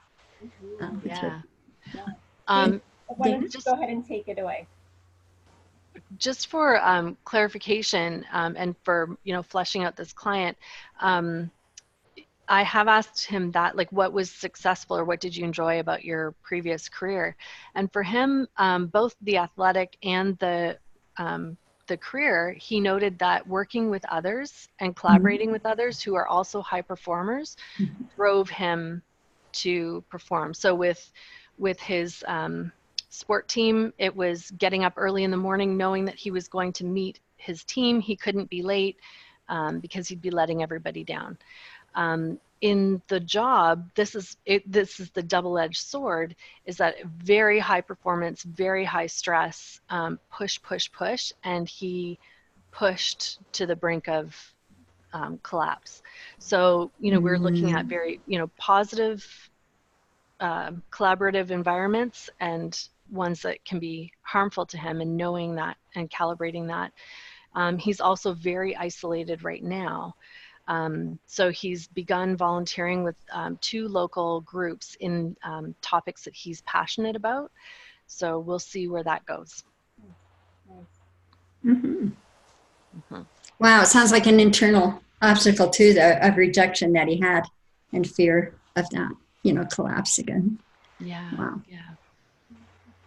Speaker 2: Yeah.
Speaker 1: Why don't you
Speaker 2: Just
Speaker 1: go ahead and take it away?
Speaker 2: just for clarification and for fleshing out this client, I have asked him that, like, what was successful or what did you enjoy about your previous career? And for him, both the athletic and the career, he noted that working with others and collaborating with others who are also high performers drove him to perform. So with his sport team, it was getting up early in the morning, knowing that he was going to meet his team. He couldn't be late because he'd be letting everybody down. In the job, this is the double-edged sword, is that very high performance, very high stress, push, and he pushed to the brink of collapse. So, we're looking at very, positive, collaborative environments and ones that can be harmful to him, and knowing that and calibrating that. He's also very isolated right now. So he's begun volunteering with 2 local groups in topics that he's passionate about. So we'll see where that goes.
Speaker 3: Wow, it sounds like an internal obstacle too, of rejection that he had and fear of that, collapse again.
Speaker 2: Yeah.
Speaker 3: Wow.
Speaker 2: Yeah.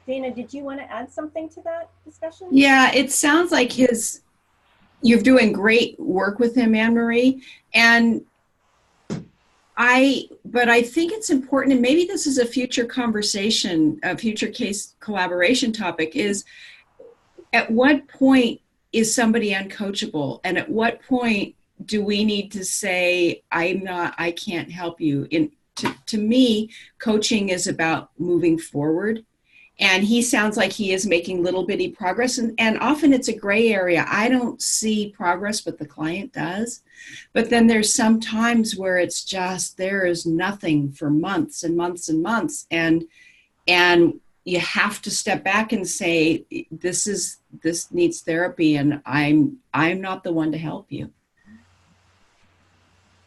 Speaker 1: Dana, did you want to add something to that discussion?
Speaker 6: Yeah, it sounds like you're doing great work with him, Anne Marie. And but I think it's important, and maybe this is a future conversation, a future case collaboration topic, is at what point is somebody uncoachable? And at what point do we need to say, I can't help you? To me, coaching is about moving forward. And he sounds like he is making little bitty progress. And often it's a gray area. I don't see progress, but the client does. But then there's some times where it's just, there is nothing for months and months and months. And you have to step back and say, this needs therapy, and I'm not the one to help you.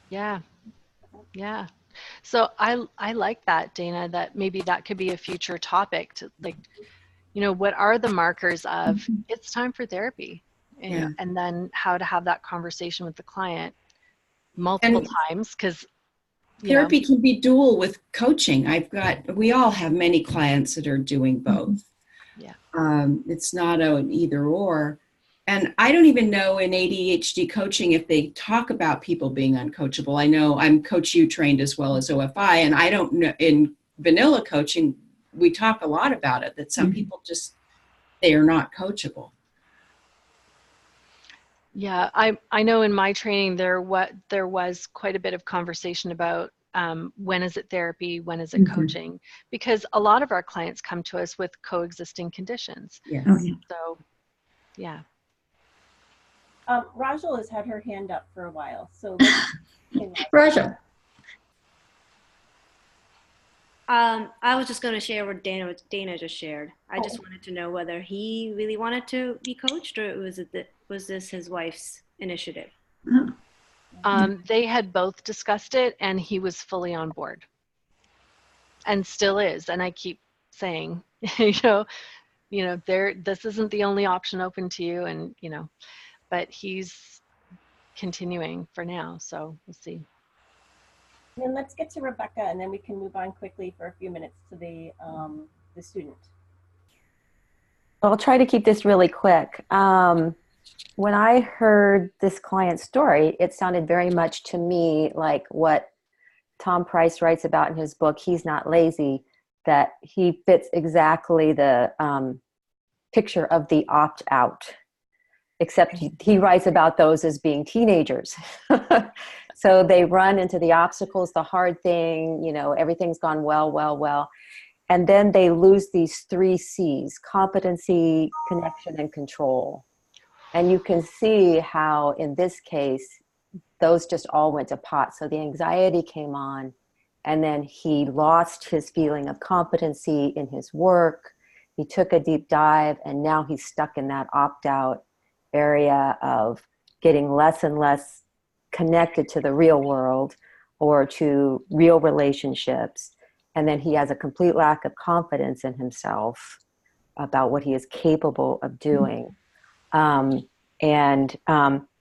Speaker 2: Yeah. Yeah. So I like that, Dana, that maybe that could be a future topic to, like, what are the markers of it's time for therapy? And then how to have that conversation with the client multiple times, because
Speaker 6: therapy can be dual with coaching. We all have many clients that are doing both.
Speaker 2: Yeah.
Speaker 6: It's not an either or. And I don't even know in ADHD coaching if they talk about people being uncoachable. I know I'm Coach U trained as well as OFI, and I don't know, in vanilla coaching, we talk a lot about it, that some people they are not coachable.
Speaker 2: Yeah, I know in my training there was quite a bit of conversation about when is it therapy, when is it coaching, because a lot of our clients come to us with coexisting conditions.
Speaker 6: Yes.
Speaker 2: So, yeah.
Speaker 1: Rajal has had her hand up for a while, so
Speaker 3: Rajal.
Speaker 10: I was just going to share what Dana just shared. I just wanted to know whether he really wanted to be coached, or was this his wife's initiative?
Speaker 2: They had both discussed it, and he was fully on board, and still is. And I keep saying, this isn't the only option open to you, and but he's continuing for now. So we'll see.
Speaker 1: And then let's get to Rebecca, and then we can move on quickly for a few minutes to the student.
Speaker 8: I'll try to keep this really quick. When I heard this client's story, it sounded very much to me like what Tom Price writes about in his book, He's Not Lazy, that he fits exactly the picture of the opt-out, except he writes about those as being teenagers. So they run into the obstacles, the hard thing, everything's gone well. And then they lose these 3 C's: competency, connection, and control. And you can see how in this case, those just all went to pot. So the anxiety came on, and then he lost his feeling of competency in his work. He took a deep dive, and now he's stuck in that opt-out. area of getting less and less connected to the real world or to real relationships. And then he has a complete lack of confidence in himself about what he is capable of doing.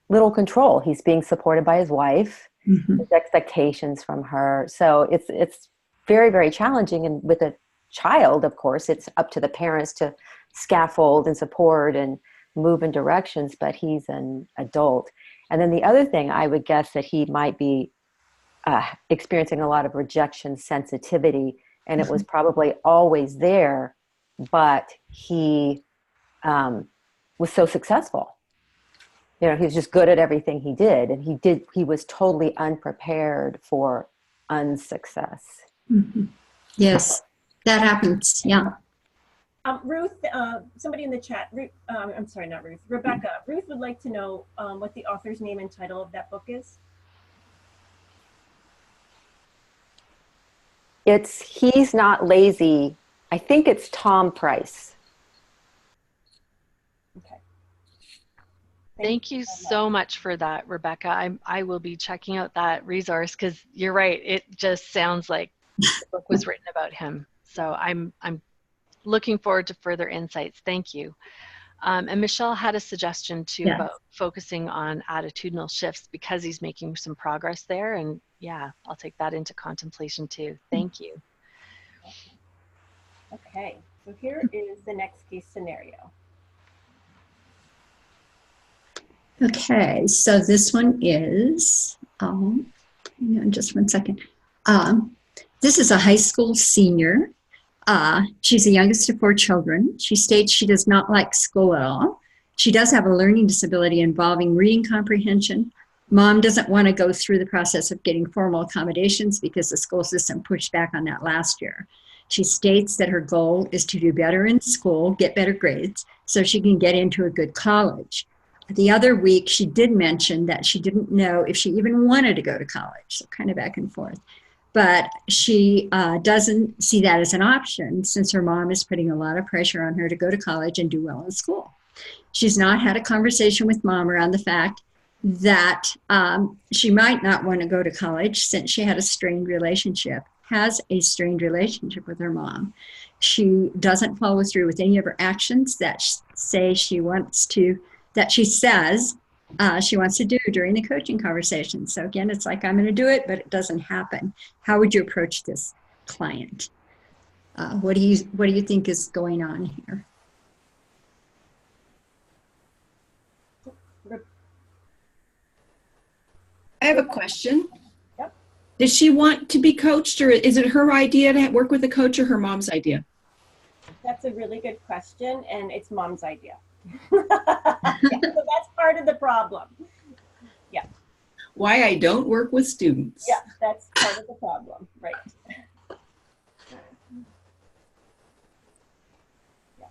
Speaker 8: Little control. He's being supported by his wife, his expectations from her. So it's very, very challenging. And with a child, of course, it's up to the parents to scaffold and support and move in directions, but he's an adult. And then the other thing I would guess that he might be experiencing a lot of rejection sensitivity, and it was probably always there, but he was so successful. You know, he was just good at everything he did, and he was totally unprepared for unsuccess.
Speaker 3: Yes, that happens. Yeah.
Speaker 1: Ruth, somebody in the chat, I'm sorry, not Ruth, Rebecca. Ruth would like to know what the author's name and title of that book is.
Speaker 8: It's He's Not Lazy. I think it's Tom Price.
Speaker 1: Okay.
Speaker 2: Thank you so much for that, Rebecca. I will be checking out that resource because you're right. It just sounds like the book was written about him. So I'm looking forward to further insights. Thank you. And Michelle had a suggestion too about focusing on attitudinal shifts because he's making some progress there. And yeah, I'll take that into contemplation too. Thank you.
Speaker 1: Okay, so here is the next case scenario.
Speaker 3: Okay, so this one is, hang on just one second. This is a high school senior. She's the youngest of 4 children. She states she does not like school at all. She does have a learning disability involving reading comprehension. Mom doesn't want to go through the process of getting formal accommodations because the school system pushed back on that last year. She states that her goal is to do better in school, get better grades, so she can get into a good college. The other week, she did mention that she didn't know if she even wanted to go to college, so kind of back and forth. But she doesn't see that as an option since her mom is putting a lot of pressure on her to go to college and do well in school. She's not had a conversation with mom around the fact that she might not want to go to college since she has a strained relationship with her mom. She doesn't follow through with any of her actions that she says she wants to do during the coaching conversation. So again, it's like, I'm going to do it, but it doesn't happen. How would you approach this client? What do you think is going on here?
Speaker 6: I have a question.
Speaker 1: Yep.
Speaker 6: Does she want to be coached, or is it her idea to work with a coach, or her mom's idea?
Speaker 1: That's a really good question, and it's mom's idea. So that's part of the problem. Yeah.
Speaker 6: Why I don't work with students.
Speaker 1: Yeah, that's part of the problem, right? Yeah.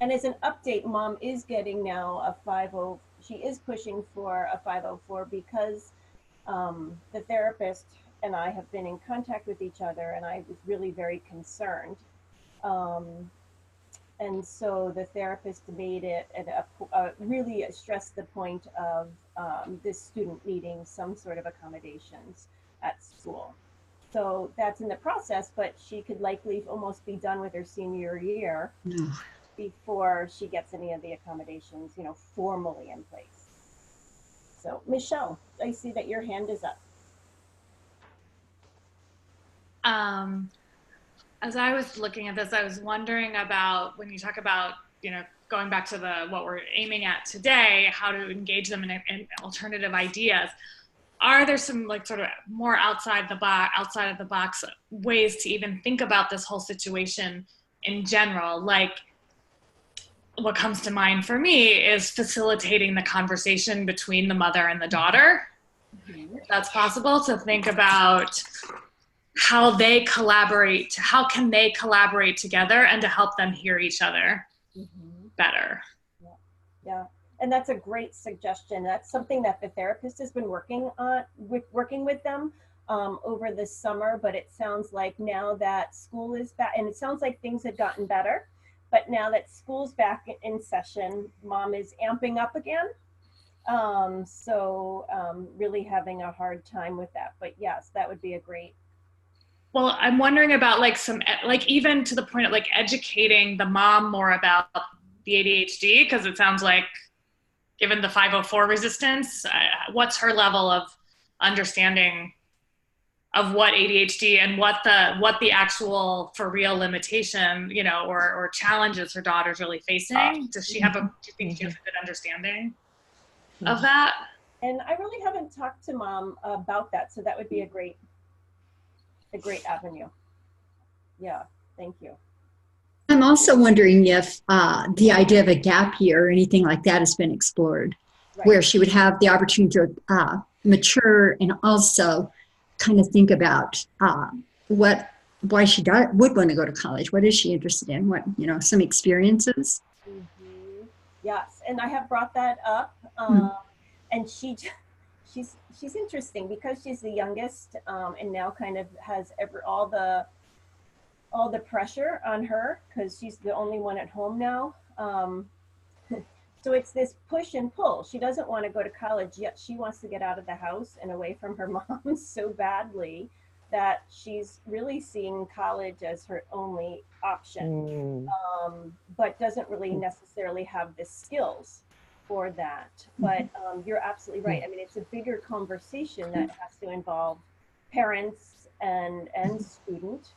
Speaker 1: And as an update, mom is getting now a 504. She is pushing for a 504 because the therapist and I have been in contact with each other, and I was really very concerned. And so the therapist made it really stressed the point of this student needing some sort of accommodations at school. So that's in the process, but she could likely almost be done with her senior year before she gets any of the accommodations, formally in place. So Michelle, I see that your hand is up.
Speaker 7: As I was looking at this, I was wondering about when you talk about, going back to what we're aiming at today, how to engage them in alternative ideas. Are there some sort of more outside of the box ways to even think about this whole situation in general? Like, what comes to mind for me is facilitating the conversation between the mother and the daughter. If that's possible, to think about how they collaborate, how can they collaborate together, and to help them hear each other better.
Speaker 1: Yeah, and that's a great suggestion. That's something that the therapist has been working with them over the summer, but it sounds like now that school is back, and it sounds like things had gotten better, but now that school's back in session, mom is amping up again. Really having a hard time with that. But yes, that would be a great.
Speaker 7: Well, I'm wondering about like even to the point of like educating the mom more about the ADHD, because it sounds like, given the 504 resistance, what's her level of understanding of what ADHD and what the actual for real limitation, or challenges her daughter's really facing? Do you think she has a good understanding of that?
Speaker 1: And I really haven't talked to mom about that, so that would be a great avenue. Yeah, thank you.
Speaker 3: I'm also wondering if the idea of a gap year or anything like that has been explored,
Speaker 1: Right.
Speaker 3: where she would have the opportunity to mature and also kind of think about why she would want to go to college. What is she interested in? What, some experiences.
Speaker 1: Mm-hmm. Yes, and I have brought that up, and she's interesting because she's the youngest, and now kind of has all the pressure on her because she's the only one at home now. So it's this push and pull. She doesn't want to go to college, yet she wants to get out of the house and away from her mom so badly that she's really seeing college as her only option, but doesn't really necessarily have the skills for that. But you're absolutely right. I mean, it's a bigger conversation that has to involve parents and student.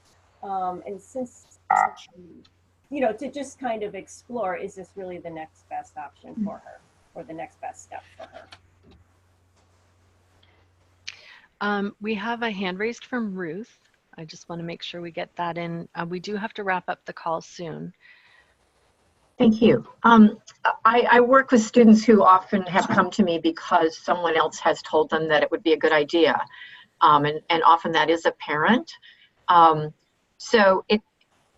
Speaker 1: And since, to just kind of explore, is this really the next best option for her, or the next best step for her?
Speaker 2: We have a hand raised from Ruth. I just want to make sure we get that in. We do have to wrap up the call soon.
Speaker 11: Thank you. I work with students who often have come to me because someone else has told them that it would be a good idea. And often that is a parent.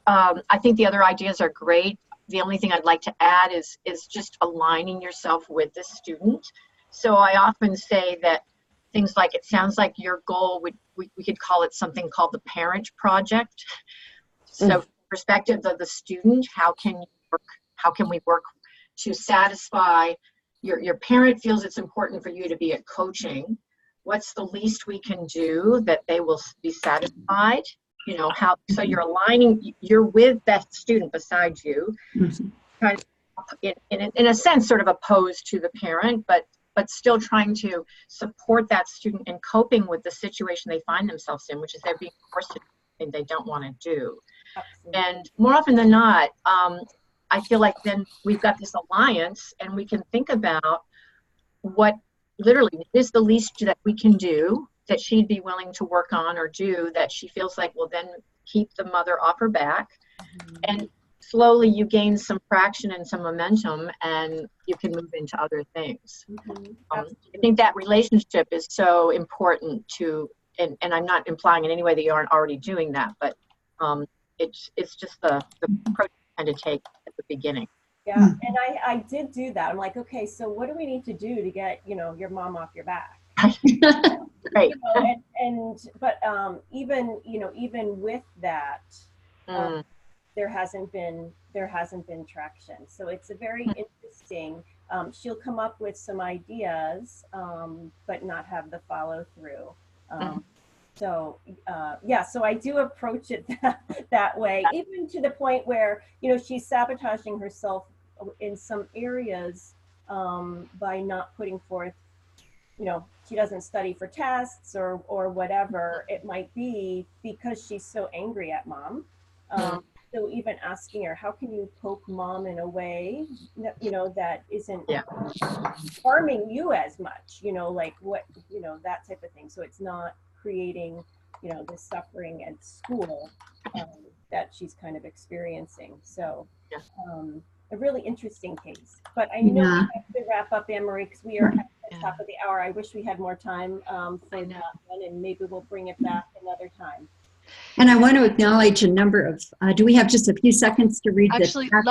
Speaker 11: I think the other ideas are great. The only thing I'd like to add is just aligning yourself with the student. So I often say that things like, it sounds like your goal we could call it something called the parent project. So from the perspective of the student, how can we work to satisfy your parent feels it's important for you to be at coaching. What's the least we can do that they will be satisfied? So you're aligning, you're with that student beside you, kind of in a sense, sort of opposed to the parent, but still trying to support that student in coping with the situation they find themselves in, which is they're being forced to do something they don't want to do. Absolutely. And more often than not, I feel like then we've got this alliance and we can think about what literally is the least that we can do that she'd be willing to work on or do that she feels like will then keep the mother off her back. And slowly you gain some traction and some momentum and you can move into other things. I think that relationship is so important to, and I'm not implying in any way that you aren't already doing that, but it's just the approach you kind of take at the beginning.
Speaker 1: Yeah, and I did do that. I'm like, okay, so what do we need to do to get, your mom off your back?
Speaker 11: Right.
Speaker 1: But even with that, there hasn't been traction. So it's a very interesting. She'll come up with some ideas, but not have the follow through. So I do approach it that way, even to the point where she's sabotaging herself in some areas by not putting forth. She doesn't study for tests or whatever it might be because she's so angry at mom. So even asking her, how can you poke mom in a way that, that isn't harming you as much, like what, that type of thing. So it's not creating, the suffering at school that she's kind of experiencing. So a really interesting case. But I know we have to wrap up, Anne-Marie, because we are at the top of the hour. I wish we had more time for that one, and maybe we'll bring it back another time.
Speaker 3: And I want to acknowledge a number of, do we have just a few seconds to read
Speaker 2: Actually,
Speaker 3: the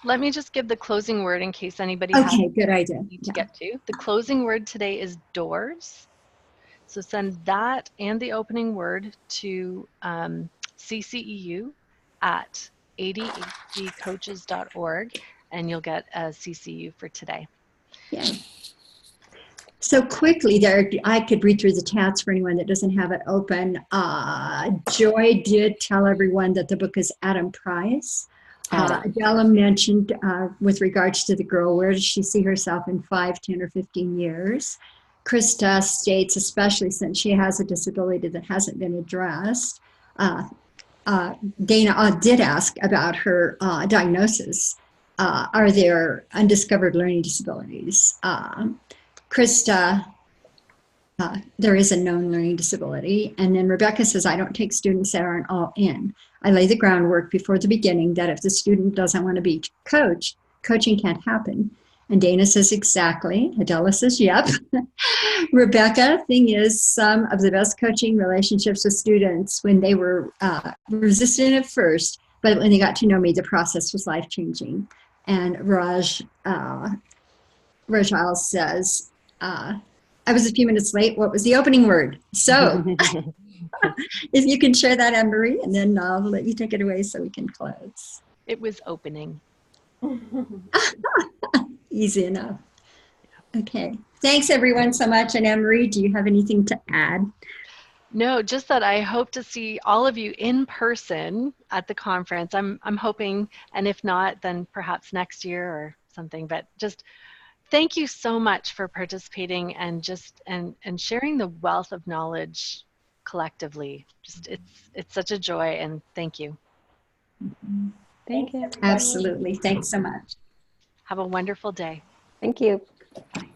Speaker 2: let me just give the closing word in case anybody
Speaker 3: good idea.
Speaker 2: need to get to. The closing word today is doors. So send that and the opening word to cceu@acocase.org. adhdcoaches.org, and you'll get a CCU for today.
Speaker 3: Yeah. So quickly there, I could read through the chats for anyone that doesn't have it open. Joy did tell everyone that the book is Adam Price. Adela mentioned with regards to the girl, where does she see herself in 5, 10, or 15 years? Krista states, especially since she has a disability that hasn't been addressed. Dana did ask about her diagnosis. Are there undiscovered learning disabilities? Krista, there is a known learning disability. And then Rebecca says, I don't take students that aren't all in. I lay the groundwork before the beginning that if the student doesn't want to be coached, coaching can't happen. And Dana says, exactly. Adela says, yep. Rebecca, thing is, some of the best coaching relationships with students when they were resistant at first, but when they got to know me, the process was life-changing. And Rajal says, I was a few minutes late. What was the opening word? So if you can share that, Anne-Marie, and then I'll let you take it away so we can close.
Speaker 2: It was opening.
Speaker 3: Easy enough. Okay. Thanks, everyone, so much. And Anne-Marie, do you have anything to add?
Speaker 2: No, just that I hope to see all of you in person at the conference. I'm hoping, and if not, then perhaps next year or something. But just thank you so much for participating and just and sharing the wealth of knowledge collectively. Just it's such a joy, and thank you.
Speaker 8: Thank you.
Speaker 3: Absolutely. Thanks so much.
Speaker 2: Have a wonderful day.
Speaker 8: Thank you.
Speaker 2: Bye.